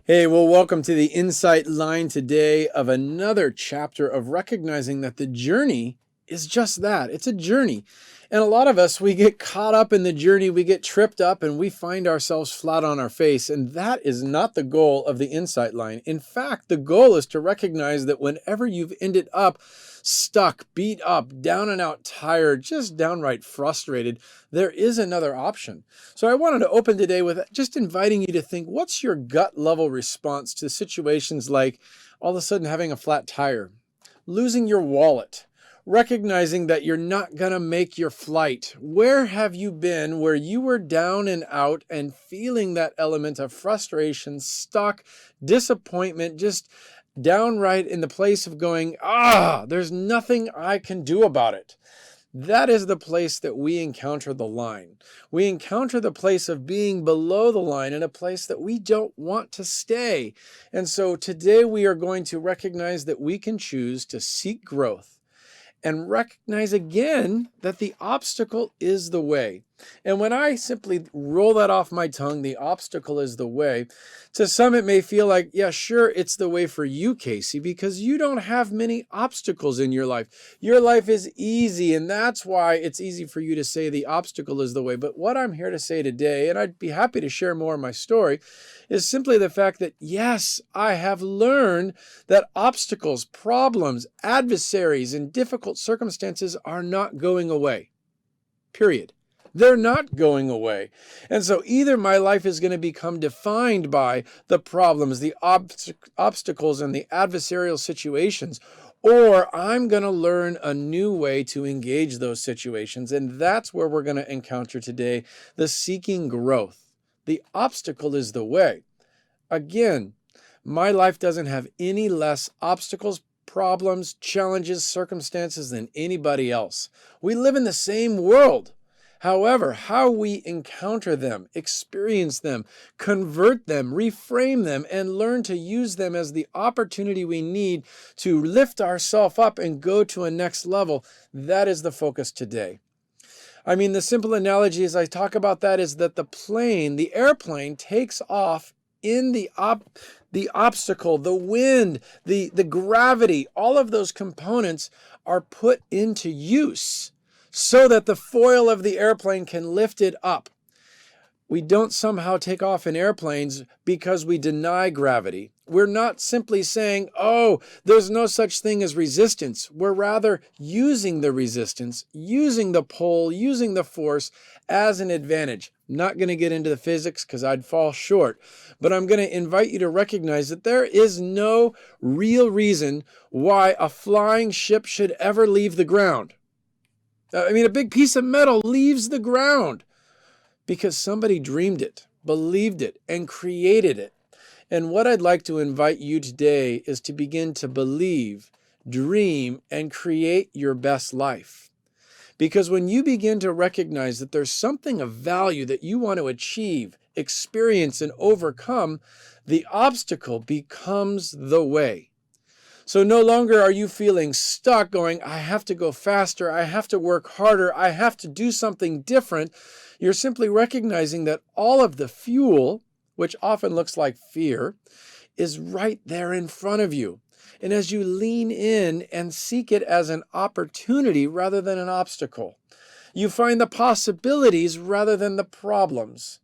Hey, well, welcome to the Insight Line today of another chapter of recognizing that the journey is just that. It's a journey. And a lot of us, we get caught up in the journey, we get tripped up, and we find ourselves flat on our face. And that is not the goal of the Insight Line. In fact, the goal is to recognize that whenever you've ended up stuck, beat up, down and out, tired, just downright frustrated, there is another option. So I wanted to open today with just inviting you to think, what's your gut level response to situations like all of a sudden having a flat tire, losing your wallet, recognizing that you're not going to make your flight? Where have you been where you were down and out and feeling that element of frustration, stuck, disappointment, just downright in the place of going, there's nothing I can do about it? That is the place that we encounter the line. We encounter the place of being below the line in a place that we don't want to stay. And so today we are going to recognize that we can choose to seek growth and recognize again that the obstacle is the way. And when I simply roll that off my tongue, the obstacle is the way, to some it may feel like, yeah, sure, it's the way for you, Casey, because you don't have many obstacles in your life. Your life is easy, and that's why it's easy for you to say the obstacle is the way. But what I'm here to say today, and I'd be happy to share more of my story, is simply the fact that, yes, I have learned that obstacles, problems, adversaries, and difficult circumstances are not going away. Period. They're not going away. And so either my life is going to become defined by the problems, the obstacles, and the adversarial situations, or I'm going to learn a new way to engage those situations. And that's where we're going to encounter today the seeking growth. The obstacle is the way. Again, my life doesn't have any less obstacles, problems, challenges, circumstances than anybody else. We live in the same world. However, how we encounter them, experience them, convert them, reframe them, and learn to use them as the opportunity we need to lift ourselves up and go to a next level, that is the focus today. I mean, the simple analogy as I talk about that is that the airplane takes off in the obstacle, the wind, the gravity, all of those components are put into use so that the foil of the airplane can lift it up. We don't somehow take off in airplanes because we deny gravity. We're not simply saying, there's no such thing as resistance. We're rather using the resistance, using the pull, using the force as an advantage. I'm not going to get into the physics because I'd fall short, but I'm going to invite you to recognize that there is no real reason why a flying ship should ever leave the ground. A big piece of metal leaves the ground because somebody dreamed it, believed it, and created it. And what I'd like to invite you today is to begin to believe, dream, and create your best life. Because when you begin to recognize that there's something of value that you want to achieve, experience, and overcome, the obstacle becomes the way. So no longer are you feeling stuck going, I have to go faster, I have to work harder, I have to do something different. You're simply recognizing that all of the fuel, which often looks like fear, is right there in front of you. And as you lean in and seek it as an opportunity rather than an obstacle, you find the possibilities rather than the problems.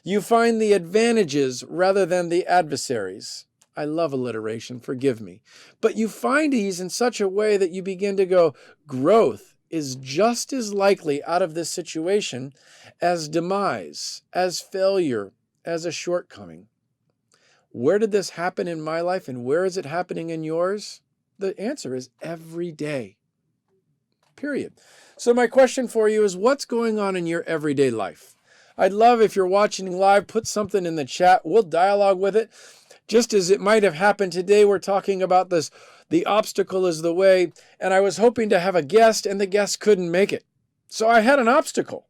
You find the advantages rather than the adversaries. I love alliteration, forgive me. But you find these in such a way that you begin to go, growth is just as likely out of this situation as demise, as failure, as a shortcoming. Where did this happen in my life and where is it happening in yours? The answer is every day. Period. So my question for you is, what's going on in your everyday life? I'd love if you're watching live, put something in the chat. We'll dialogue with it. Just as it might have happened today, we're talking about this, the obstacle is the way, and I was hoping to have a guest, and the guest couldn't make it. So I had an obstacle.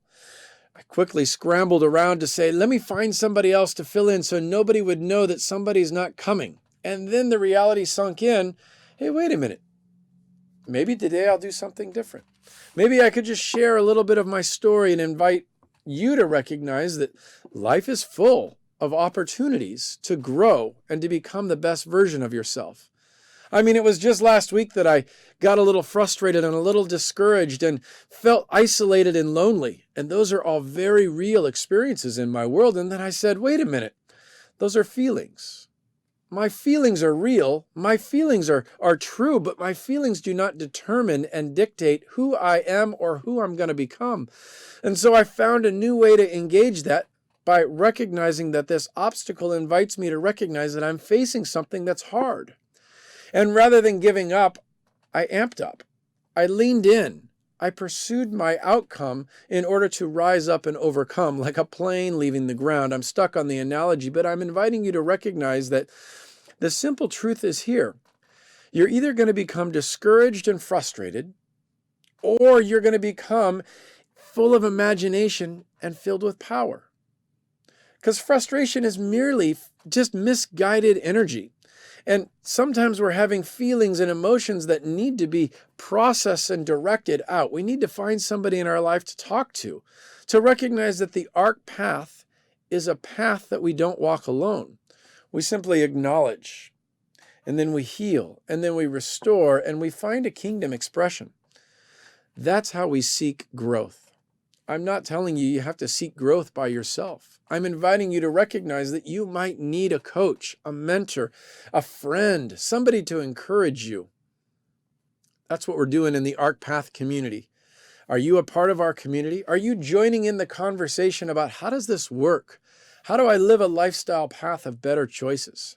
I quickly scrambled around to say, let me find somebody else to fill in so nobody would know that somebody's not coming. And then the reality sunk in, hey, wait a minute. Maybe today I'll do something different. Maybe I could just share a little bit of my story and invite you to recognize that life is full of opportunities to grow and to become the best version of yourself. I mean, it was just last week that I got a little frustrated and a little discouraged and felt isolated and lonely. And those are all very real experiences in my world. And then I said, wait a minute, those are feelings. My feelings are real. My feelings are true, but my feelings do not determine and dictate who I am or who I'm going to become. And so I found a new way to engage that by recognizing that this obstacle invites me to recognize that I'm facing something that's hard. And rather than giving up, I amped up. I leaned in. I pursued my outcome in order to rise up and overcome, like a plane leaving the ground. I'm stuck on the analogy, but I'm inviting you to recognize that the simple truth is here. You're either going to become discouraged and frustrated, or you're going to become full of imagination and filled with power. Because frustration is merely just misguided energy. And sometimes we're having feelings and emotions that need to be processed and directed out. We need to find somebody in our life to talk to recognize that the AHRK path is a path that we don't walk alone. We simply acknowledge, and then we heal, and then we restore, and we find a kingdom expression. That's how we seek growth. I'm not telling you have to seek growth by yourself. I'm inviting you to recognize that you might need a coach, a mentor, a friend, somebody to encourage you. That's what we're doing in the AHRK Path community. Are you a part of our community? Are you joining in the conversation about how does this work? How do I live a lifestyle path of better choices?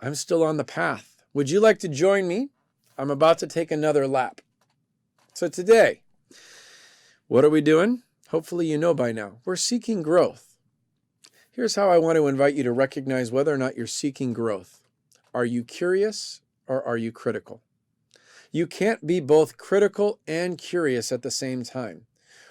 I'm still on the path. Would you like to join me? I'm about to take another lap. So today, what are we doing? Hopefully you know by now. We're seeking growth. Here's how I want to invite you to recognize whether or not you're seeking growth. Are you curious or are you critical? You can't be both critical and curious at the same time.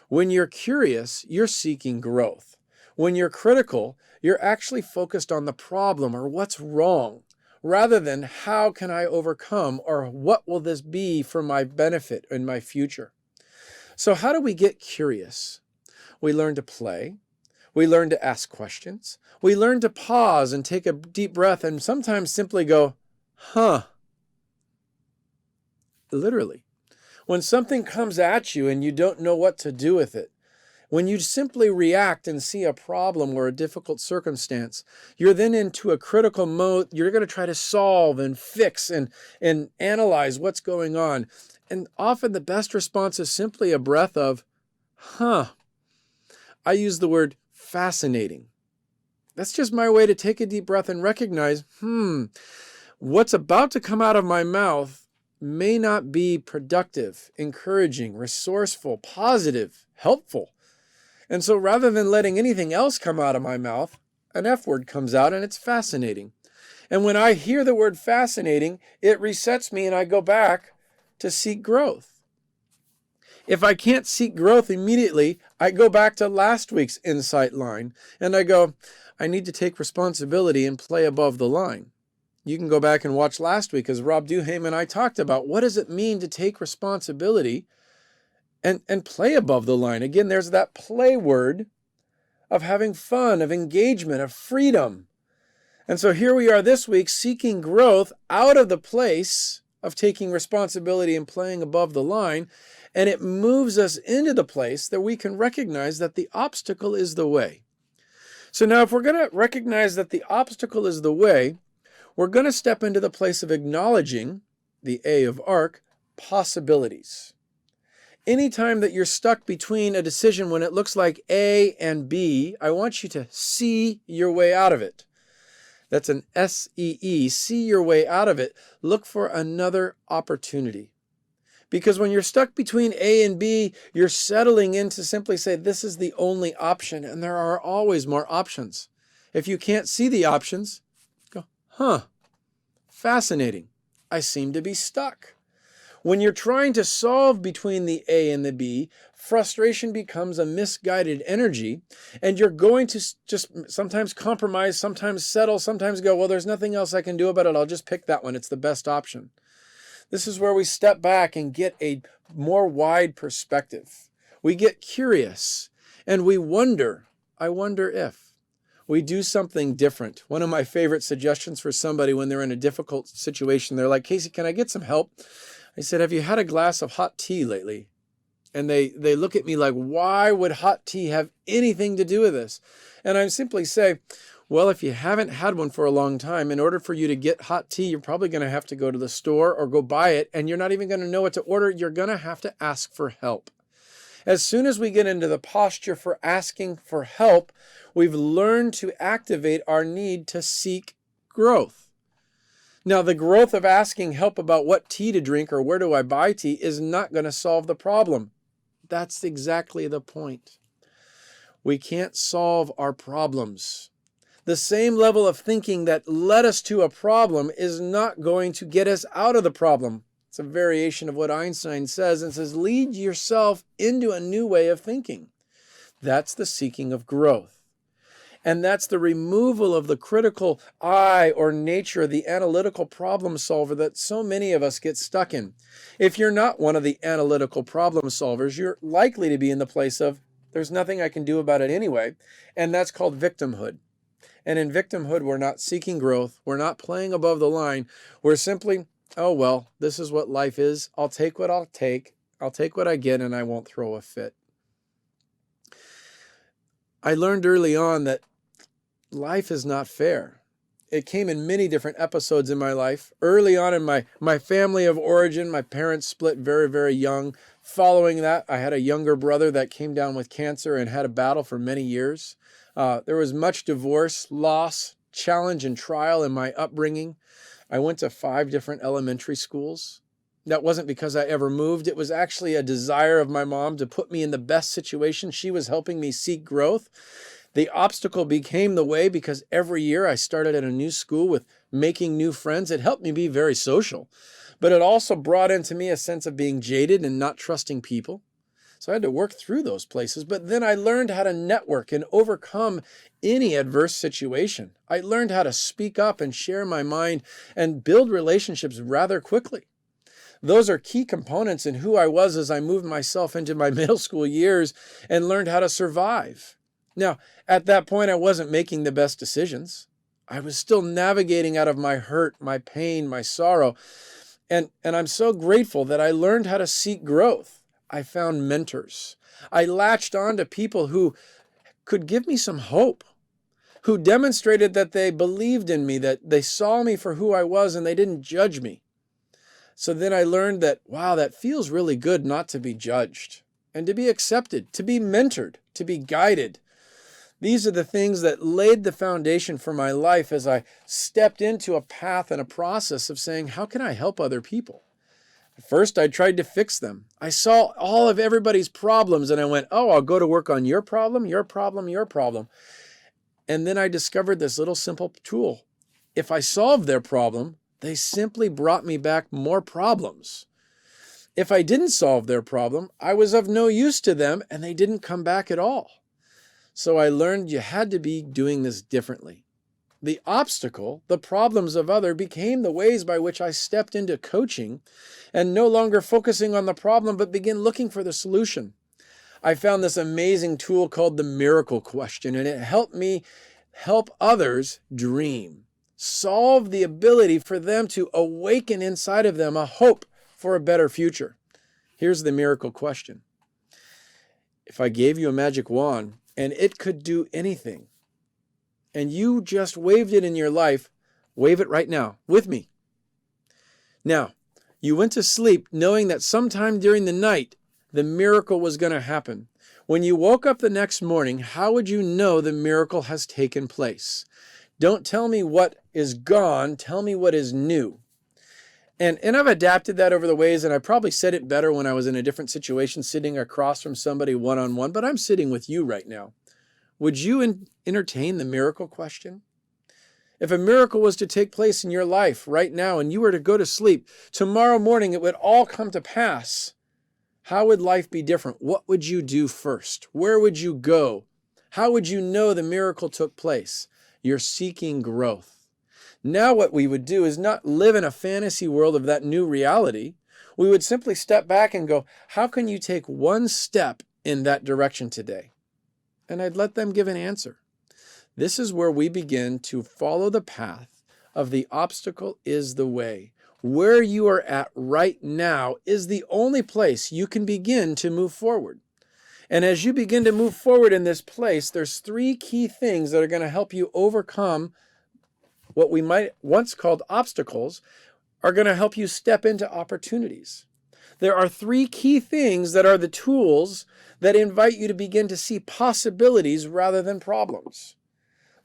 When you're curious, you're seeking growth. When you're critical, you're actually focused on the problem or what's wrong, rather than how can I overcome or what will this be for my benefit in my future. So how do we get curious? We learn to play. We learn to ask questions. We learn to pause and take a deep breath and sometimes simply go, huh. Literally. When something comes at you and you don't know what to do with it, when you simply react and see a problem or a difficult circumstance, you're then into a critical mode. You're going to try to solve and fix and analyze what's going on. And often the best response is simply a breath of, huh. I use the word fascinating. That's just my way to take a deep breath and recognize, what's about to come out of my mouth may not be productive, encouraging, resourceful, positive, helpful. And so rather than letting anything else come out of my mouth, an F word comes out and it's fascinating. And when I hear the word fascinating, it resets me and I go back to seek growth. If I can't seek growth immediately, I go back to last week's Insight Line and I go, I need to take responsibility and play above the line. You can go back and watch last week as Rob Duham and I talked about what does it mean to take responsibility and play above the line. Again, there's that play word of having fun, of engagement, of freedom. And so here we are this week seeking growth out of the place of taking responsibility and playing above the line. And it moves us into the place that we can recognize that the obstacle is the way. So now if we're going to recognize that the obstacle is the way, we're going to step into the place of acknowledging, the A of AHRK, possibilities. Anytime that you're stuck between a decision when it looks like A and B, I want you to see your way out of it. That's an S-E-E, see your way out of it. Look for another opportunity. Because when you're stuck between A and B, you're settling in to simply say, this is the only option, and there are always more options. If you can't see the options, go, fascinating. I seem to be stuck. When you're trying to solve between the A and the B, frustration becomes a misguided energy, and you're going to just sometimes compromise, sometimes settle, sometimes go, well, there's nothing else I can do about it. I'll just pick that one. It's the best option. This is where we step back and get a more wide perspective. We get curious, and we wonder, I wonder if. We do something different. One of my favorite suggestions for somebody when they're in a difficult situation, they're like, Casey, can I get some help? I said, have you had a glass of hot tea lately? And they look at me like, why would hot tea have anything to do with this? And I simply say, well, if you haven't had one for a long time, in order for you to get hot tea, you're probably going to have to go to the store or go buy it, and you're not even going to know what to order. You're going to have to ask for help. As soon as we get into the posture for asking for help, we've learned to activate our need to seek growth. Now, the growth of asking help about what tea to drink or where do I buy tea is not going to solve the problem. That's exactly the point. We can't solve our problems. The same level of thinking that led us to a problem is not going to get us out of the problem. It's a variation of what Einstein says, and says, lead yourself into a new way of thinking. That's the seeking of growth. And that's the removal of the critical I or nature, the analytical problem solver that so many of us get stuck in. If you're not one of the analytical problem solvers, you're likely to be in the place of, there's nothing I can do about it anyway. And that's called victimhood. And in victimhood, we're not seeking growth. We're not playing above the line. We're simply, oh, well, this is what life is. I'll take what I'll take. I'll take what I get, and I won't throw a fit. I learned early on that life is not fair. It came in many different episodes in my life. Early on in my family of origin, my parents split very, very young. Following that, I had a younger brother that came down with cancer and had a battle for many years. There was much divorce, loss, challenge, and trial in my upbringing. I went to 5 different elementary schools. That wasn't because I ever moved. It was actually a desire of my mom to put me in the best situation. She was helping me seek growth. The obstacle became the way because every year I started at a new school with making new friends. It helped me be very social, but it also brought into me a sense of being jaded and not trusting people. So I had to work through those places, but then I learned how to network and overcome any adverse situation. I learned how to speak up and share my mind and build relationships rather quickly. Those are key components in who I was as I moved myself into my middle school years and learned how to survive. Now, at that point, I wasn't making the best decisions. I was still navigating out of my hurt, my pain, my sorrow. And I'm so grateful that I learned how to seek growth. I found mentors. I latched on to people who could give me some hope, who demonstrated that they believed in me, that they saw me for who I was and they didn't judge me. So then I learned that, wow, that feels really good not to be judged and to be accepted, to be mentored, to be guided. These are the things that laid the foundation for my life as I stepped into a path and a process of saying, how can I help other people? At first, I tried to fix them. I saw all of everybody's problems and I went, oh, I'll go to work on your problem, your problem, your problem. And then I discovered this little simple tool. If I solved their problem, they simply brought me back more problems. If I didn't solve their problem, I was of no use to them and they didn't come back at all. So I learned you had to be doing this differently. The obstacle, the problems of others, became the ways by which I stepped into coaching and no longer focusing on the problem, but begin looking for the solution. I found this amazing tool called the miracle question, and it helped me help others dream, solve the ability for them to awaken inside of them a hope for a better future. Here's the miracle question. If I gave you a magic wand, and it could do anything, and you just waved it in your life, wave it right now with me. Now, you went to sleep knowing that sometime during the night, the miracle was going to happen. When you woke up the next morning, how would you know the miracle has taken place? Don't tell me what is gone, tell me what is new. And I've adapted that over the ways, and I probably said it better when I was in a different situation, sitting across from somebody one-on-one, but I'm sitting with you right now. Would you entertain the miracle question? If a miracle was to take place in your life right now and you were to go to sleep, tomorrow morning it would all come to pass. How would life be different? What would you do first? Where would you go? How would you know the miracle took place? You're seeking growth. Now what we would do is not live in a fantasy world of that new reality. We would simply step back and go, how can you take one step in that direction today? And I'd let them give an answer. This is where we begin to follow the path of the obstacle is the way. Where you are at right now is the only place you can begin to move forward. And as you begin to move forward in this place, there's three key things that are going to help you overcome what we might once called obstacles, are going to help you step into opportunities. There are three key things that are the tools that invite you to begin to see possibilities rather than problems.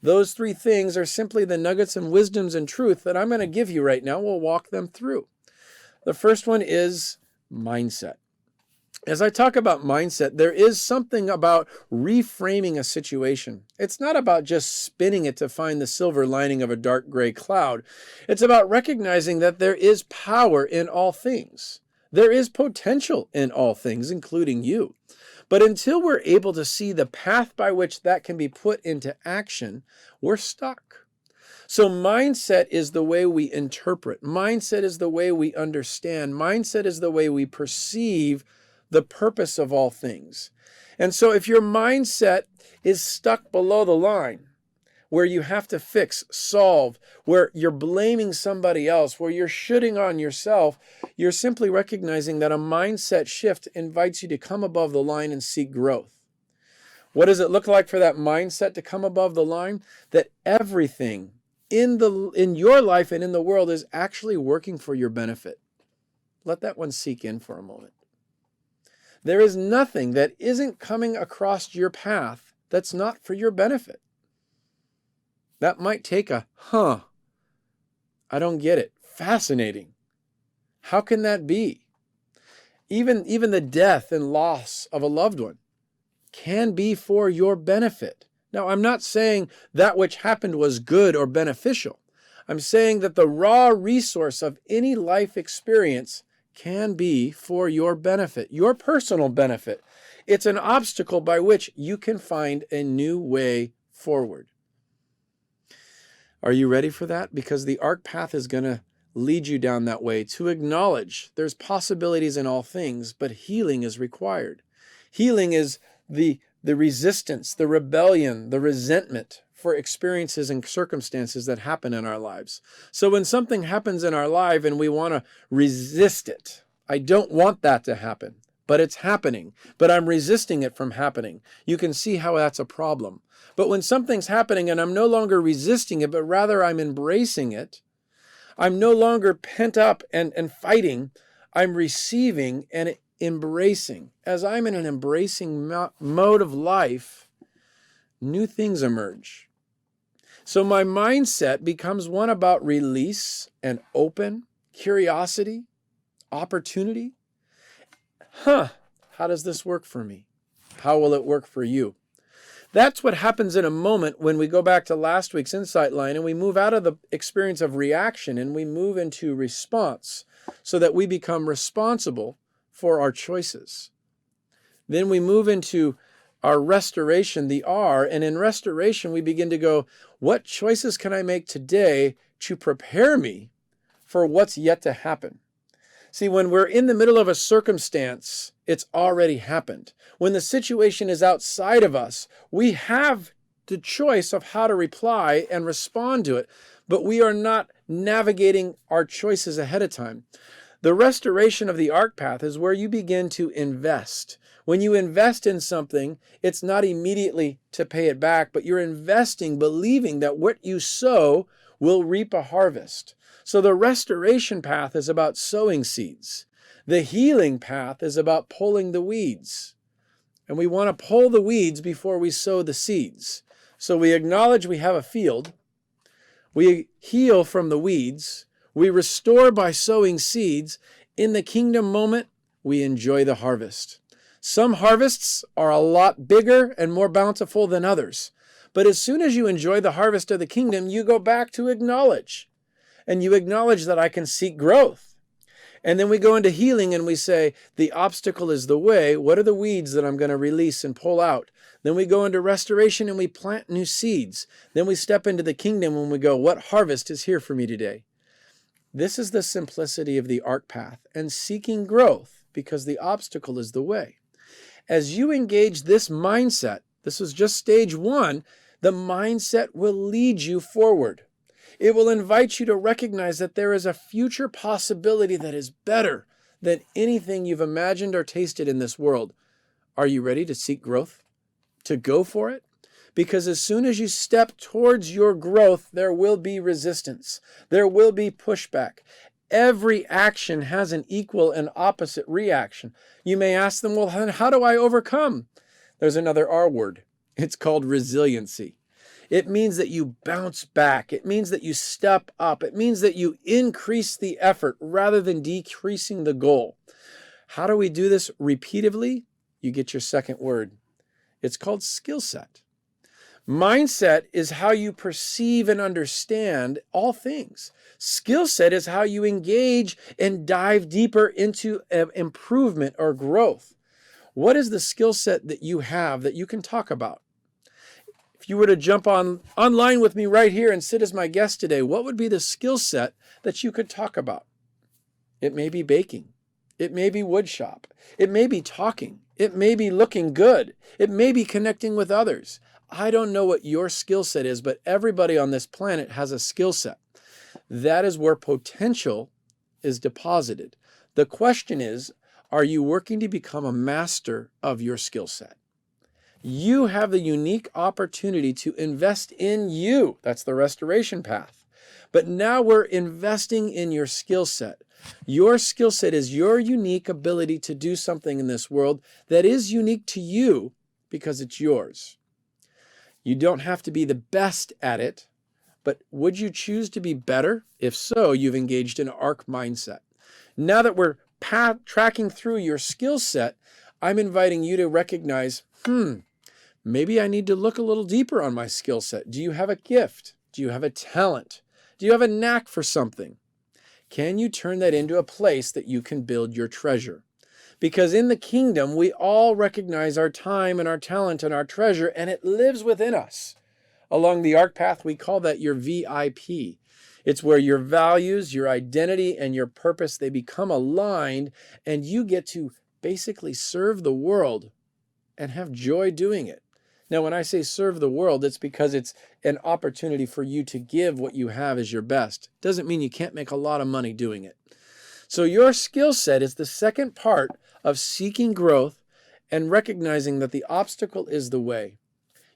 Those three things are simply the nuggets and wisdoms and truth that I'm going to give you right now. We'll walk them through. The first one is mindset. As I talk about mindset, there is something about reframing a situation. It's not about just spinning it to find the silver lining of a dark gray cloud. It's about recognizing that there is power in all things. There is potential in all things, including you. But until we're able to see the path by which that can be put into action, we're stuck. So mindset is the way we interpret. Mindset is the way we understand. Mindset is the way we perceive the purpose of all things. And so if your mindset is stuck below the line, where you have to fix, solve, where you're blaming somebody else, where you're shooting on yourself, you're simply recognizing that a mindset shift invites you to come above the line and seek growth. What does it look like for that mindset to come above the line? That everything in your life and in the world is actually working for your benefit. Let that one sink in for a moment. There is nothing that isn't coming across your path that's not for your benefit. That might take a, I don't get it. Fascinating. How can that be? Even the death and loss of a loved one can be for your benefit. Now, I'm not saying that which happened was good or beneficial. I'm saying that the raw resource of any life experience can be for your benefit, your personal benefit. It's an obstacle by which you can find a new way forward. Are you ready for that? Because the AHRK path is going to lead you down that way to acknowledge there's possibilities in all things, but healing is required. Healing is the resistance, the rebellion, the resentment for experiences and circumstances that happen in our lives. So when something happens in our life and we want to resist it, I don't want that to happen, but it's happening, but I'm resisting it from happening. You can see how that's a problem. But when something's happening and I'm no longer resisting it, but rather I'm embracing it, I'm no longer pent up and fighting, I'm receiving and embracing. As I'm in an embracing mode of life, new things emerge. So my mindset becomes one about release and open, curiosity, opportunity. How does this work for me? How will it work for you? That's what happens in a moment when we go back to last week's Insight Line and we move out of the experience of reaction and we move into response so that we become responsible for our choices. Then we move into our restoration, the R, and in restoration we begin to go, what choices can I make today to prepare me for what's yet to happen? See, when we're in the middle of a circumstance, it's already happened. When the situation is outside of us, we have the choice of how to reply and respond to it, but we are not navigating our choices ahead of time. The restoration of the AHRK path is where you begin to invest. When you invest in something, it's not immediately to pay it back, but you're investing believing that what you sow will reap a harvest. So the restoration path is about sowing seeds. The healing path is about pulling the weeds. And we want to pull the weeds before we sow the seeds. So we acknowledge we have a field. We heal from the weeds. We restore by sowing seeds. In the kingdom moment, we enjoy the harvest. Some harvests are a lot bigger and more bountiful than others. But as soon as you enjoy the harvest of the kingdom, you go back to acknowledge. And you acknowledge that I can seek growth. And then we go into healing and we say, the obstacle is the way. What are the weeds that I'm going to release and pull out? Then we go into restoration and we plant new seeds. Then we step into the kingdom and we go, what harvest is here for me today? This is the simplicity of the AHRK path and seeking growth because the obstacle is the way. As you engage this mindset, this is just stage one, The mindset will lead you forward. It will invite you to recognize that there is a future possibility that is better than anything you've imagined or tasted in this world. Are you ready to seek growth? To go for it? Because as soon as you step towards your growth, there will be resistance. There will be pushback. Every action has an equal and opposite reaction. You may ask them, well, how do I overcome? There's another R word. It's called resiliency. It means that you bounce back. It means that you step up. It means that you increase the effort rather than decreasing the goal. How do we do this repeatedly? You get your second word. It's called skill set. Mindset is how you perceive and understand all things. Skill set is how you engage and dive deeper into improvement or growth. What is the skill set that you have that you can talk about? If you were to jump online with me right here and sit as my guest today, what would be the skill set that you could talk about? It may be baking. It may be woodshop. It may be talking. It may be looking good. It may be connecting with others. I don't know what your skill set is, but everybody on this planet has a skill set. That is where potential is deposited. The question is, are you working to become a master of your skill set? You have the unique opportunity to invest in you. That's the restoration path. But now we're investing in your skill set. Your skill set is your unique ability to do something in this world that is unique to you because it's yours. You don't have to be the best at it, but would you choose to be better? If so, you've engaged in AHRK mindset. Now that we're tracking through your skill set, I'm inviting you to recognize, maybe I need to look a little deeper on my skill set. Do you have a gift? Do you have a talent? Do you have a knack for something? Can you turn that into a place that you can build your treasure? Because in the kingdom, we all recognize our time and our talent and our treasure, and it lives within us. Along the AHRK path, we call that your VIP. It's where your values, your identity, and your purpose, they become aligned, and you get to basically serve the world and have joy doing it. Now, when I say serve the world, it's because it's an opportunity for you to give what you have as your best. Doesn't mean you can't make a lot of money doing it. So your skill set is the second part of seeking growth and recognizing that the obstacle is the way.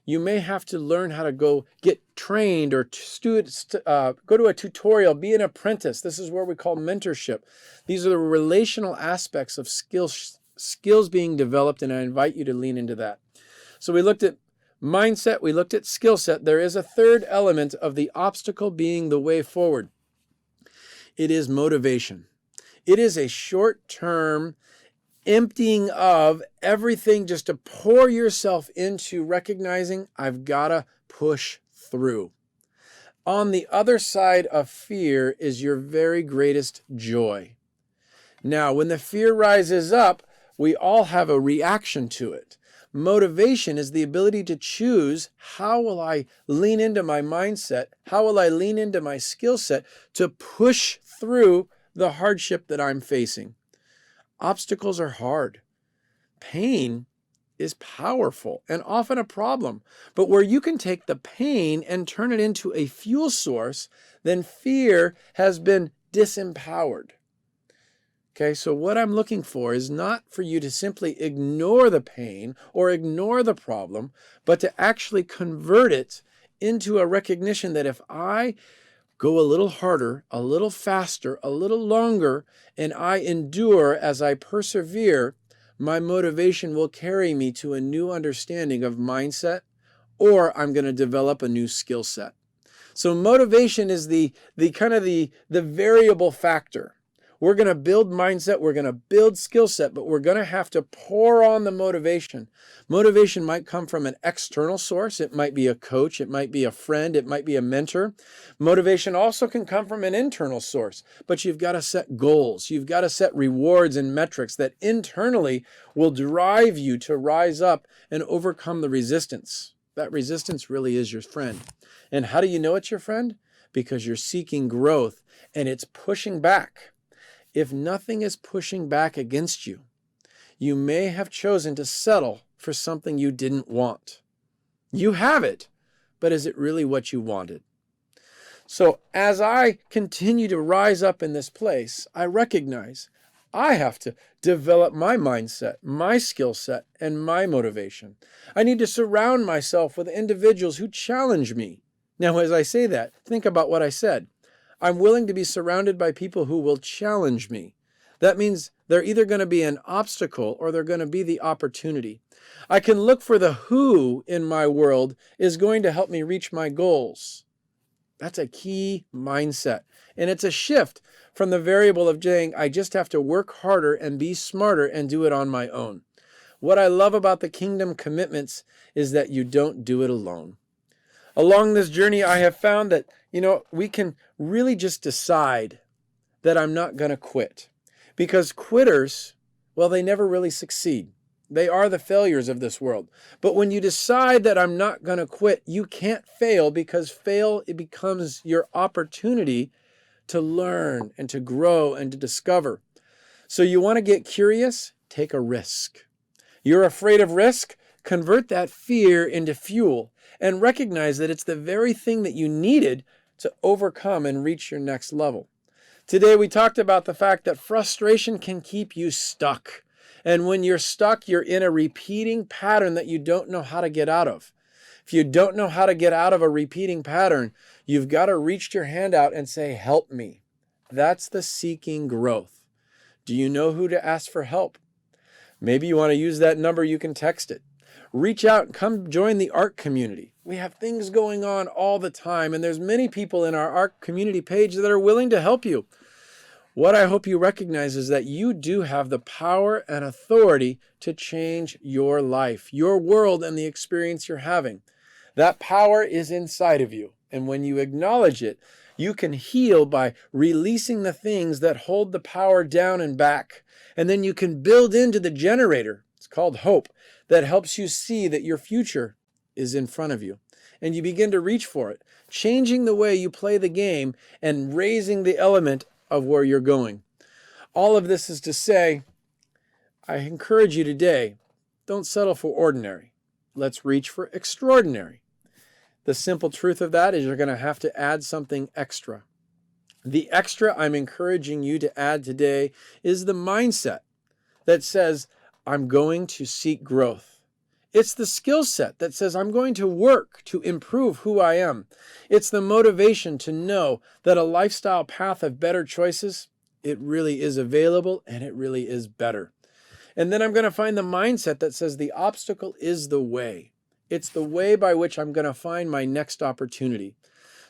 You may have to learn how to go get trained or go to a tutorial, be an apprentice. This is where we call mentorship. These are the relational aspects of skills being developed, and I invite you to lean into that. So we looked at mindset, we looked at skill set. There is a third element of the obstacle being the way forward. It is motivation. It is a short-term emptying of everything just to pour yourself into recognizing I've got to push through. On the other side of fear is your very greatest joy. Now, when the fear rises up, we all have a reaction to it. Motivation is the ability to choose, how will I lean into my mindset? How will I lean into my skill set to push through the hardship that I'm facing? Obstacles are hard. Pain is powerful and often a problem. But where you can take the pain and turn it into a fuel source, then fear has been disempowered. Okay, so what I'm looking for is not for you to simply ignore the pain or ignore the problem, but to actually convert it into a recognition that if I go a little harder, a little faster, a little longer, and I endure as I persevere, my motivation will carry me to a new understanding of mindset, or I'm going to develop a new skill set. So motivation is the variable factor. We're going to build mindset, we're going to build skill set, but we're going to have to pour on the motivation. Motivation might come from an external source. It might be a coach, it might be a friend, it might be a mentor. Motivation also can come from an internal source, but you've got to set goals. You've got to set rewards and metrics that internally will drive you to rise up and overcome the resistance. That resistance really is your friend. And how do you know it's your friend? Because you're seeking growth and it's pushing back. If nothing is pushing back against you, you may have chosen to settle for something you didn't want. You have it, but is it really what you wanted? So as I continue to rise up in this place, I recognize I have to develop my mindset, my skill set, and my motivation. I need to surround myself with individuals who challenge me. Now, as I say that, think about what I said. I'm willing to be surrounded by people who will challenge me. That means they're either going to be an obstacle or they're going to be the opportunity. I can look for the who in my world is going to help me reach my goals. That's a key mindset. And it's a shift from the variable of saying, I just have to work harder and be smarter and do it on my own. What I love about the kingdom commitments is that you don't do it alone. Along this journey, I have found that, we can really just decide that I'm not going to quit. Because quitters, well, they never really succeed. They are the failures of this world. But when you decide that I'm not going to quit, you can't fail, because it becomes your opportunity to learn and to grow and to discover. So you want to get curious? Take a risk. You're afraid of risk? Convert that fear into fuel and recognize that it's the very thing that you needed to overcome and reach your next level. Today we talked about the fact that frustration can keep you stuck. And when you're stuck, you're in a repeating pattern that you don't know how to get out of. If you don't know how to get out of a repeating pattern, you've got to reach your hand out and say, help me. That's the seeking growth. Do you know who to ask for help? Maybe you want to use that number, you can text it. Reach out and come join the AHRK community. We have things going on all the time, and there's many people in our AHRK community page that are willing to help you. What I hope you recognize is that you do have the power and authority to change your life, your world, and the experience you're having. That power is inside of you. And when you acknowledge it, you can heal by releasing the things that hold the power down and back. And then you can build into the generator, it's called hope, that helps you see that your future is in front of you. And you begin to reach for it, changing the way you play the game and raising the element of where you're going. All of this is to say, I encourage you today, don't settle for ordinary. Let's reach for extraordinary. The simple truth of that is you're going to have to add something extra. The extra I'm encouraging you to add today is the mindset that says, I'm going to seek growth. It's the skill set that says I'm going to work to improve who I am. It's the motivation to know that a lifestyle path of better choices, it really is available and it really is better. And then I'm going to find the mindset that says the obstacle is the way. It's the way by which I'm going to find my next opportunity.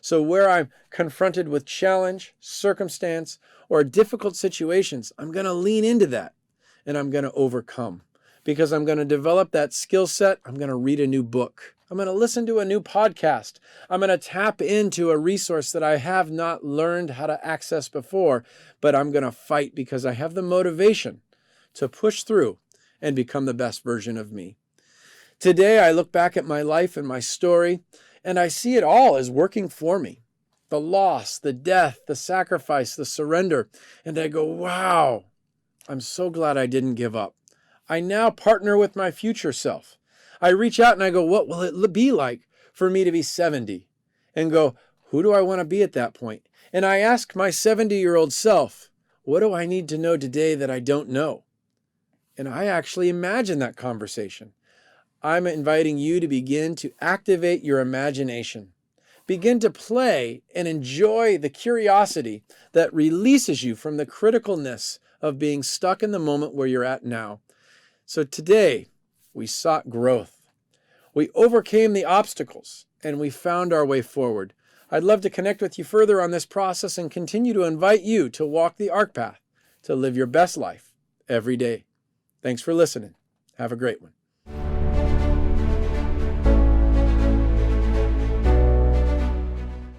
So where I'm confronted with challenge, circumstance, or difficult situations, I'm going to lean into that and I'm going to overcome. Because I'm going to develop that skill set, I'm going to read a new book. I'm going to listen to a new podcast. I'm going to tap into a resource that I have not learned how to access before, but I'm going to fight because I have the motivation to push through and become the best version of me. Today, I look back at my life and my story, and I see it all as working for me. The loss, the death, the sacrifice, the surrender. And I go, wow, I'm so glad I didn't give up. I now partner with my future self. I reach out and I go, what will it be like for me to be 70? And go, who do I want to be at that point? And I ask my 70-year-old self, what do I need to know today that I don't know? And I actually imagine that conversation. I'm inviting you to begin to activate your imagination. Begin to play and enjoy the curiosity that releases you from the criticalness of being stuck in the moment where you're at now. So today, we sought growth. We overcame the obstacles, and we found our way forward. I'd love to connect with you further on this process and continue to invite you to walk the AHRK path, to live your best life every day. Thanks for listening. Have a great one.